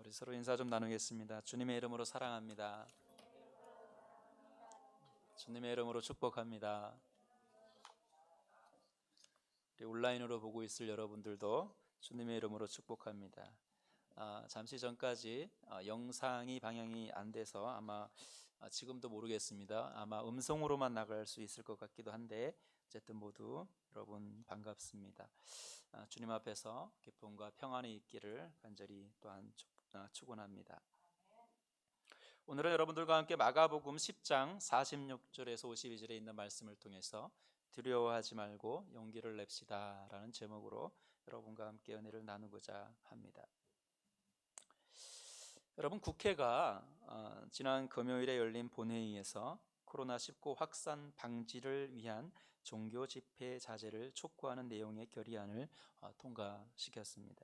우리 서로 인사 좀 나누겠습니다. 주님의 이름으로 사랑합니다. 주님의 이름으로 축복합니다. 우리 온라인으로 보고 있을 여러분들도 주님의 이름으로 축복합니다. 잠시 전까지 영상이 방영이 안 돼서 아마 지금도 모르겠습니다. 아마 음성으로만 나갈 수 있을 것 같기도 한데 어쨌든 모두 여러분 반갑습니다. 주님 앞에서 기쁨과 평안이 있기를 간절히 또한 축원합니다. 오늘은 여러분들과 함께 마가복음 10장 46절에서 52절에 있는 말씀을 통해서 두려워하지 말고 용기를 냅시다 라는 제목으로 여러분과 함께 은혜를 나누고자 합니다. 여러분, 국회가 지난 금요일에 열린 본회의에서 코로나19 확산 방지를 위한 종교 집회 자제를 촉구하는 내용의 결의안을 통과시켰습니다.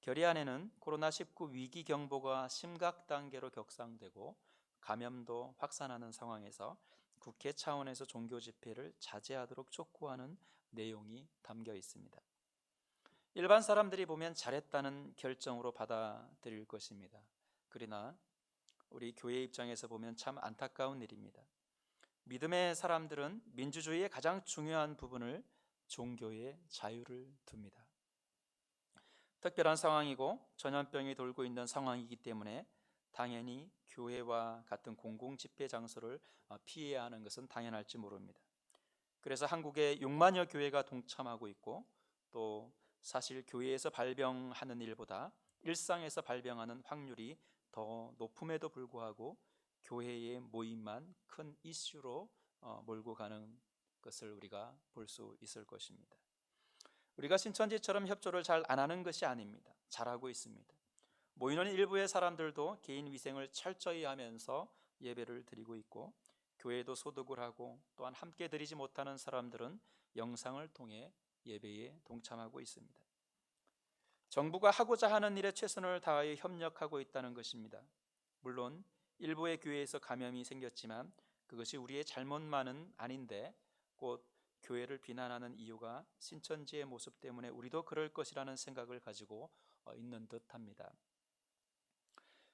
결의안에는 코로나19 위기 경보가 심각 단계로 격상되고 감염도 확산하는 상황에서 국회 차원에서 종교 집회를 자제하도록 촉구하는 내용이 담겨 있습니다. 일반 사람들이 보면 잘했다는 결정으로 받아들일 것입니다. 그러나 우리 교회 입장에서 보면 참 안타까운 일입니다. 믿음의 사람들은 민주주의의 가장 중요한 부분을 종교의 자유를 둡니다. 특별한 상황이고 전염병이 돌고 있는 상황이기 때문에 당연히 교회와 같은 공공집회 장소를 피해야 하는 것은 당연할지 모릅니다. 그래서 한국의 6만여 교회가 동참하고 있고, 또 사실 교회에서 발병하는 일보다 일상에서 발병하는 확률이 더 높음에도 불구하고 교회의 모임만 큰 이슈로 몰고 가는 것을 우리가 볼 수 있을 것입니다. 우리가 신천지처럼 협조를 잘 안 하는 것이 아닙니다. 잘하고 있습니다. 모이는 일부의 사람들도 개인 위생을 철저히 하면서 예배를 드리고 있고, 교회도 소득을 하고, 또한 함께 드리지 못하는 사람들은 영상을 통해 예배에 동참하고 있습니다. 정부가 하고자 하는 일에 최선을 다하여 협력하고 있다는 것입니다. 물론 일부의 교회에서 감염이 생겼지만 그것이 우리의 잘못만은 아닌데, 곧 교회를 비난하는 이유가 신천지의 모습 때문에 우리도 그럴 것이라는 생각을 가지고 있는 듯합니다.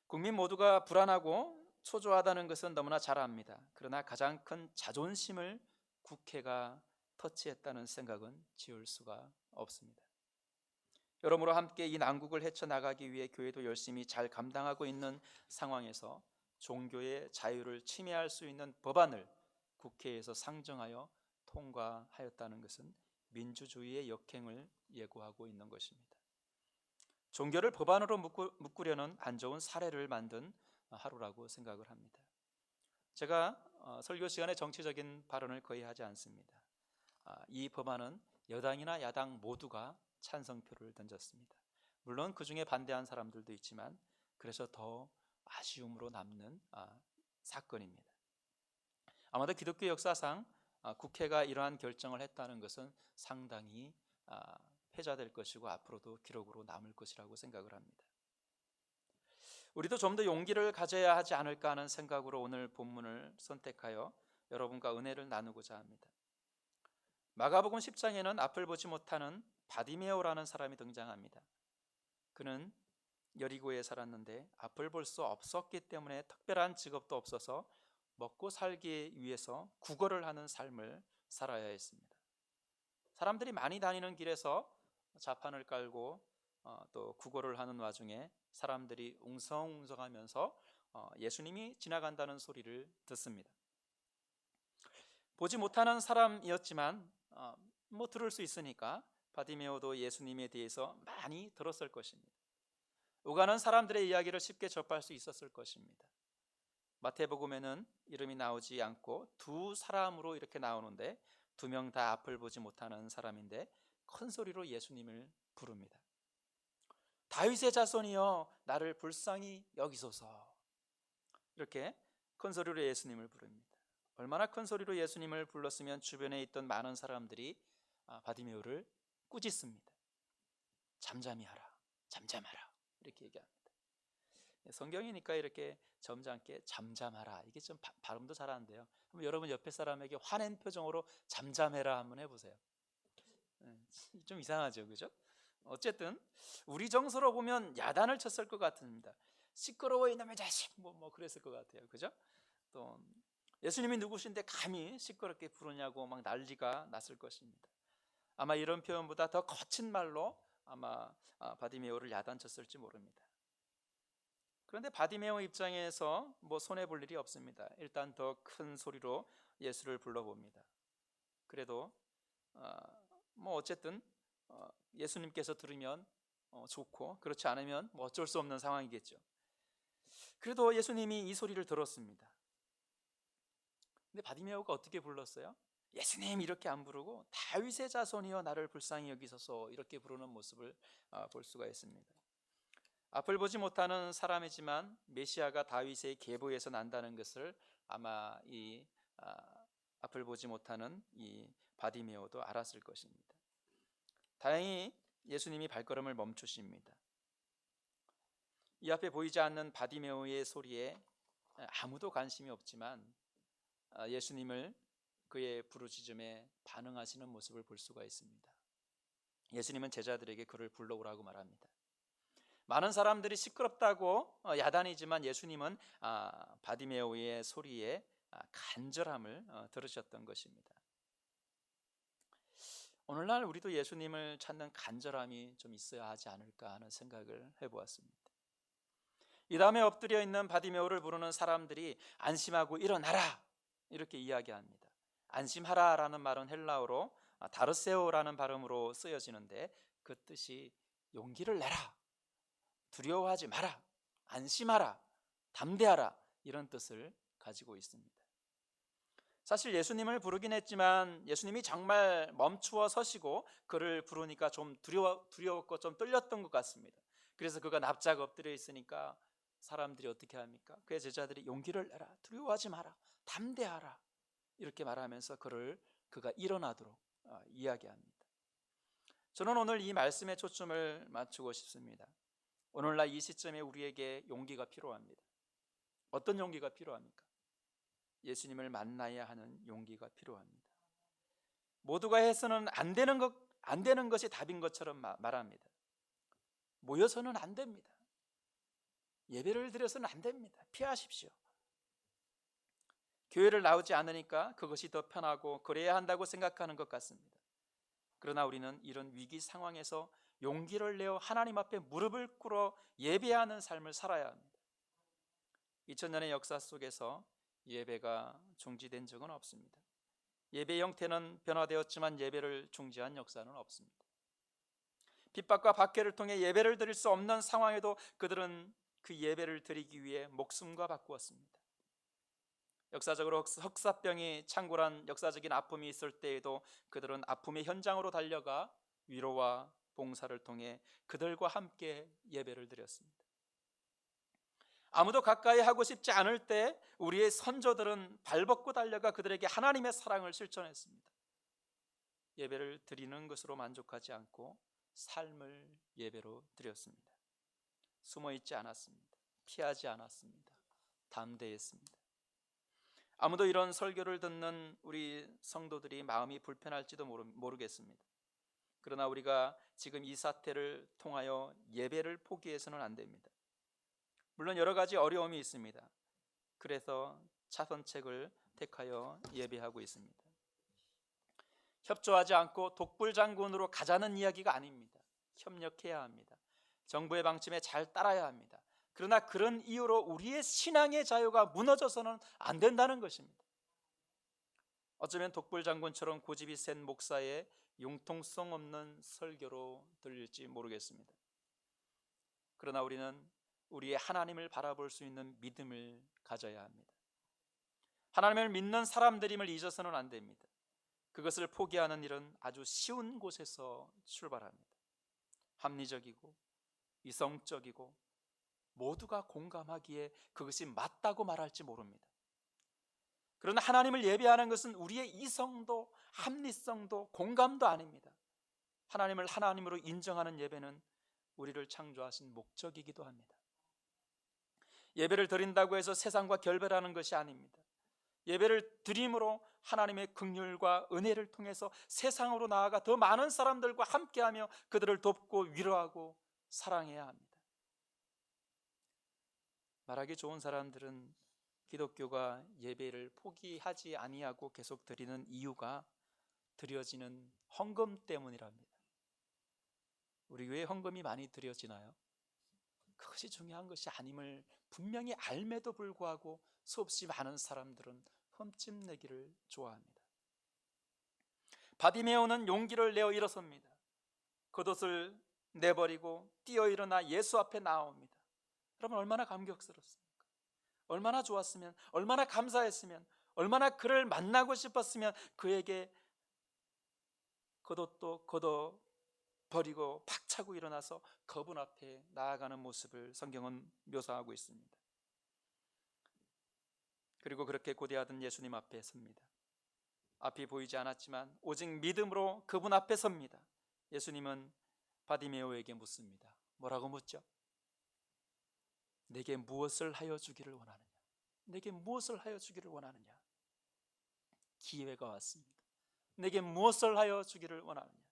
국민 모두가 불안하고 초조하다는 것은 너무나 잘 압니다. 그러나 가장 큰 자존심을 국회가 터치했다는 생각은 지울 수가 없습니다. 여러모로 함께 이 난국을 헤쳐나가기 위해 교회도 열심히 잘 감당하고 있는 상황에서 종교의 자유를 침해할 수 있는 법안을 국회에서 상정하여 통과하였다는 것은 민주주의의 역행을 예고하고 있는 것입니다. 종교를 법안으로 묶으려는 안 좋은 사례를 만든 하루라고 생각을 합니다. 제가 설교 시간에 정치적인 발언을 거의 하지 않습니다. 이 법안은 여당이나 야당 모두가 찬성표를 던졌습니다. 물론 그 중에 반대한 사람들도 있지만 그래서 더 아쉬움으로 남는 사건입니다. 아마도 기독교 역사상 국회가 이러한 결정을 했다는 것은 상당히 회자될 것이고 앞으로도 기록으로 남을 것이라고 생각을 합니다. 우리도 좀 더 용기를 가져야 하지 않을까 하는 생각으로 오늘 본문을 선택하여 여러분과 은혜를 나누고자 합니다. 마가복음 10장에는 앞을 보지 못하는 바디메오라는 사람이 등장합니다. 그는 여리고에 살았는데 앞을 볼 수 없었기 때문에 특별한 직업도 없어서 먹고 살기 위해서 구걸을 하는 삶을 살아야 했습니다. 사람들이 많이 다니는 길에서 자판을 깔고 또 구걸을 하는 와중에 사람들이 웅성웅성하면서 예수님이 지나간다는 소리를 듣습니다. 보지 못하는 사람이었지만 들을 수 있으니까 바디메오도 예수님에 대해서 많이 들었을 것입니다. 오가는 사람들의 이야기를 쉽게 접할 수 있었을 것입니다. 마태복음에는 이름이 나오지 않고 두 사람으로 이렇게 나오는데 두 명 다 앞을 보지 못하는 사람인데 큰 소리로 예수님을 부릅니다. 다윗의 자손이여 나를 불쌍히 여기소서. 이렇게 큰 소리로 예수님을 부릅니다. 얼마나 큰 소리로 예수님을 불렀으면 주변에 있던 많은 사람들이 바디메오를 꾸짖습니다. 잠잠히 하라, 잠잠하라 이렇게 얘기합니다. 성경이니까 이렇게 점잖게 잠잠하라, 이게 좀 발음도 잘 안 돼요. 한번 여러분 옆에 사람에게 화낸 표정으로 잠잠해라 한번 해보세요. 좀 이상하죠, 그죠? 어쨌든 우리 정서로 보면 야단을 쳤을 것 같습니다. 시끄러워 이놈의 자식 뭐 그랬을 것 같아요. 그죠? 또 예수님이 누구신데 감히 시끄럽게 부르냐고 막 난리가 났을 것입니다. 아마 이런 표현보다 더 거친 말로 아마 바디메오를 야단쳤을지 모릅니다. 그런데 바디메오 입장에서 뭐 손해 볼 일이 없습니다. 일단 더 큰 소리로 예수를 불러봅니다. 그래도 뭐 어쨌든 예수님께서 들으면 좋고, 그렇지 않으면 뭐 어쩔 수 없는 상황이겠죠. 그래도 예수님이 이 소리를 들었습니다. 근데 바디메오가 어떻게 불렀어요? 예수님 이렇게 안 부르고 다윗의 자손이여 나를 불쌍히 여기소서 이렇게 부르는 모습을 볼 수가 있습니다. 앞을 보지 못하는 사람이지만 메시아가 다윗의 계보에서 난다는 것을 아마 이 앞을 보지 못하는 이 바디메오도 알았을 것입니다. 다행히 예수님이 발걸음을 멈추십니다. 이 앞에 보이지 않는 바디메오의 소리에 아무도 관심이 없지만 예수님을 그의 부르짖음에 반응하시는 모습을 볼 수가 있습니다. 예수님은 제자들에게 그를 불러오라고 말합니다. 많은 사람들이 시끄럽다고 야단이지만 예수님은 바디메오의 소리에 간절함을 들으셨던 것입니다. 오늘날 우리도 예수님을 찾는 간절함이 좀 있어야 하지 않을까 하는 생각을 해보았습니다. 이 다음에 엎드려 있는 바디메오를 부르는 사람들이 안심하고 일어나라 이렇게 이야기합니다. 안심하라라는 말은 헬라어로 다르세오라는 발음으로 쓰여지는데 그 뜻이 용기를 내라, 두려워하지 마라, 안심하라, 담대하라 이런 뜻을 가지고 있습니다. 사실 예수님을 부르긴 했지만 예수님이 정말 멈추어 서시고 그를 부르니까 좀 두려웠고 좀 떨렸던 것 같습니다. 그래서 그가 납작 엎드려 있으니까 사람들이 어떻게 합니까? 그의 제자들이 용기를 내라, 두려워하지 마라, 담대하라 이렇게 말하면서 그가 일어나도록 이야기합니다. 저는 오늘 이 말씀에 초점을 맞추고 싶습니다. 오늘날 이 시점에 우리에게 용기가 필요합니다. 어떤 용기가 필요합니까? 예수님을 만나야 하는 용기가 필요합니다. 모두가 해서는 안 되는 것이 답인 것처럼 말합니다. 모여서는 안 됩니다. 예배를 드려서는 안 됩니다. 피하십시오. 교회를 나오지 않으니까 그것이 더 편하고 그래야 한다고 생각하는 것 같습니다. 그러나 우리는 이런 위기 상황에서 용기를 내어 하나님 앞에 무릎을 꿇어 예배하는 삶을 살아야 합니다. 2000년의 역사 속에서 예배가 중지된 적은 없습니다. 예배 형태는 변화되었지만 예배를 중지한 역사는 없습니다. 핍박과 박해를 통해 예배를 드릴 수 없는 상황에도 그들은 그 예배를 드리기 위해 목숨과 바꾸었습니다. 역사적으로 흑사병이 창궐한 역사적인 아픔이 있을 때에도 그들은 아픔의 현장으로 달려가 위로와 봉사를 통해 그들과 함께 예배를 드렸습니다. 아무도 가까이 하고 싶지 않을 때 우리의 선조들은 발벗고 달려가 그들에게 하나님의 사랑을 실천했습니다. 예배를 드리는 것으로 만족하지 않고 삶을 예배로 드렸습니다. 숨어 있지 않았습니다. 피하지 않았습니다. 담대했습니다. 아무도 이런 설교를 듣는 우리 성도들이 마음이 불편할지도 모르겠습니다. 그러나 우리가 지금 이 사태를 통하여 예배를 포기해서는 안 됩니다. 물론 여러 가지 어려움이 있습니다. 그래서 차선책을 택하여 예배하고 있습니다. 협조하지 않고 독불장군으로 가자는 이야기가 아닙니다. 협력해야 합니다. 정부의 방침에 잘 따라야 합니다. 그러나 그런 이유로 우리의 신앙의 자유가 무너져서는 안 된다는 것입니다. 어쩌면 독불장군처럼 고집이 센 목사의 융통성 없는 설교로 들릴지 모르겠습니다. 그러나 우리는 우리의 하나님을 바라볼 수 있는 믿음을 가져야 합니다. 하나님을 믿는 사람들임을 잊어서는 안 됩니다. 그것을 포기하는 일은 아주 쉬운 곳에서 출발합니다. 합리적이고 이성적이고 모두가 공감하기에 그것이 맞다고 말할지 모릅니다. 그러나 하나님을 예배하는 것은 우리의 이성도 합리성도 공감도 아닙니다. 하나님을 하나님으로 인정하는 예배는 우리를 창조하신 목적이기도 합니다. 예배를 드린다고 해서 세상과 결별하는 것이 아닙니다. 예배를 드림으로 하나님의 긍휼과 은혜를 통해서 세상으로 나아가 더 많은 사람들과 함께하며 그들을 돕고 위로하고 사랑해야 합니다. 말하기 좋은 사람들은 기독교가 예배를 포기하지 아니하고 계속 드리는 이유가 드려지는 헌금 때문이랍니다. 우리 교회에 헌금이 많이 드려지나요? 그것이 중요한 것이 아님을 분명히 알매도 불구하고 수없이 많은 사람들은 흠집 내기를 좋아합니다. 바디메오는 용기를 내어 일어섭니다. 겉옷을 내버리고 뛰어 일어나 예수 앞에 나옵니다. 여러분, 얼마나 감격스럽습니까? 얼마나 좋았으면, 얼마나 감사했으면, 얼마나 그를 만나고 싶었으면 그에게 겉옷도 걷어 버리고 박차고 일어나서 그분 앞에 나아가는 모습을 성경은 묘사하고 있습니다. 그리고 그렇게 고대하던 예수님 앞에 섭니다. 앞이 보이지 않았지만 오직 믿음으로 그분 앞에 섭니다. 예수님은 바디메오에게 묻습니다. 뭐라고 묻죠? 내게 무엇을 하여 주기를 원하느냐? 내게 무엇을 하여 주기를 원하느냐? 기회가 왔습니다. 내게 무엇을 하여 주기를 원하느냐?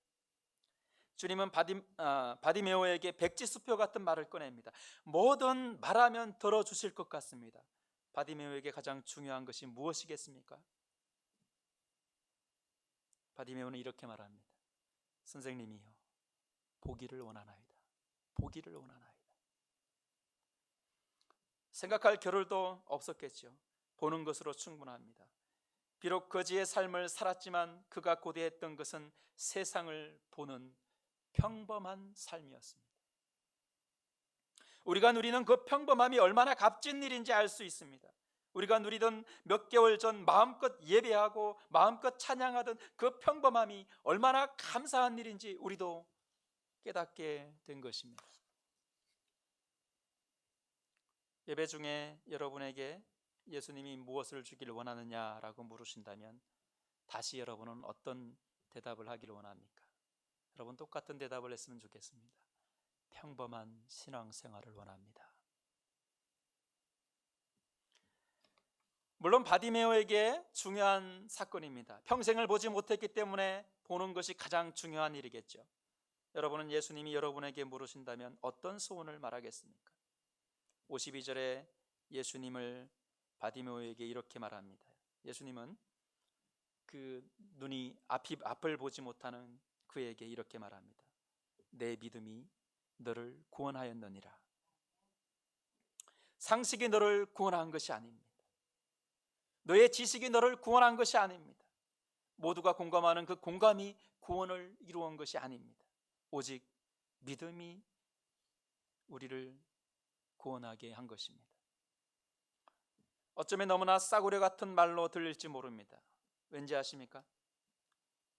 주님은 바디메오에게 백지수표 같은 말을 꺼냅니다. 뭐든 말하면 들어주실 것 같습니다. 바디메오에게 가장 중요한 것이 무엇이겠습니까? 바디메오는 이렇게 말합니다. 선생님이요, 보기를 원하나이다. 보기를 원하나이다. 생각할 겨를도 없었겠죠. 보는 것으로 충분합니다. 비록 거지의 삶을 살았지만 그가 고대했던 것은 세상을 보는 평범한 삶이었습니다. 우리가 누리는 그 평범함이 얼마나 값진 일인지 알 수 있습니다. 우리가 누리던 몇 개월 전 마음껏 예배하고 마음껏 찬양하던 그 평범함이 얼마나 감사한 일인지 우리도 깨닫게 된 것입니다. 예배 중에 여러분에게 예수님이 무엇을 주기를 원하느냐라고 물으신다면 다시 여러분은 어떤 대답을 하기를 원합니까? 여러분, 똑같은 대답을 했으면 좋겠습니다. 평범한 신앙생활을 원합니다. 물론 바디메오에게 중요한 사건입니다. 평생을 보지 못했기 때문에 보는 것이 가장 중요한 일이겠죠. 여러분은 예수님이 여러분에게 물으신다면 어떤 소원을 말하겠습니까? 52절에 예수님을 바디메오에게 이렇게 말합니다. 예수님은 그 눈이 앞을 보지 못하는 그에게 이렇게 말합니다. 내 믿음이 너를 구원하였느니라. 상식이 너를 구원한 것이 아닙니다. 너의 지식이 너를 구원한 것이 아닙니다. 모두가 공감하는 그 공감이 구원을 이루어온 것이 아닙니다. 오직 믿음이 우리를 구원하게 한 것입니다. 어쩌면 너무나 싸구려 같은 말로 들릴지 모릅니다. 왠지 아십니까?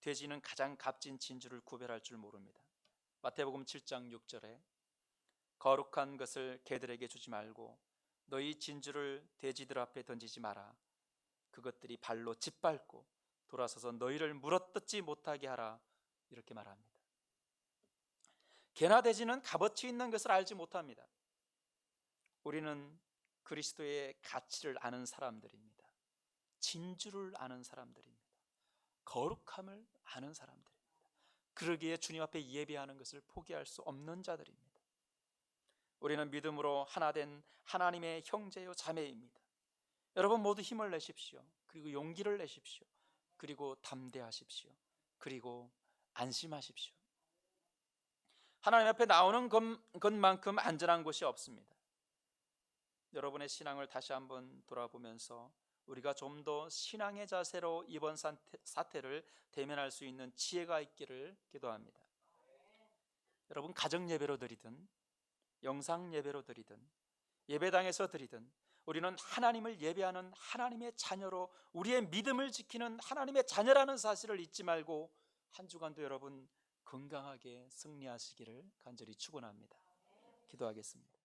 돼지는 가장 값진 진주를 구별할 줄 모릅니다. 마태복음 7장 6절에 거룩한 것을 개들에게 주지 말고 너희 진주를 돼지들 앞에 던지지 마라. 그것들이 발로 짓밟고 돌아서서 너희를 물어뜯지 못하게 하라. 이렇게 말합니다. 개나 돼지는 값어치 있는 것을 알지 못합니다. 우리는 그리스도의 가치를 아는 사람들입니다. 진주를 아는 사람들입니다. 거룩함을 아는 사람들입니다. 그러기에 주님 앞에 예배하는 것을 포기할 수 없는 자들입니다. 우리는 믿음으로 하나 된 하나님의 형제요 자매입니다. 여러분 모두 힘을 내십시오. 그리고 용기를 내십시오. 그리고 담대하십시오. 그리고 안심하십시오. 하나님 앞에 나오는 것만큼 안전한 곳이 없습니다. 여러분의 신앙을 다시 한번 돌아보면서 우리가 좀 더 신앙의 자세로 이번 사태를 대면할 수 있는 지혜가 있기를 기도합니다. 여러분, 가정 예배로 드리든 영상 예배로 드리든 예배당에서 드리든 우리는 하나님을 예배하는 하나님의 자녀로 우리의 믿음을 지키는 하나님의 자녀라는 사실을 잊지 말고 한 주간도 여러분 건강하게 승리하시기를 간절히 축원합니다. 기도하겠습니다.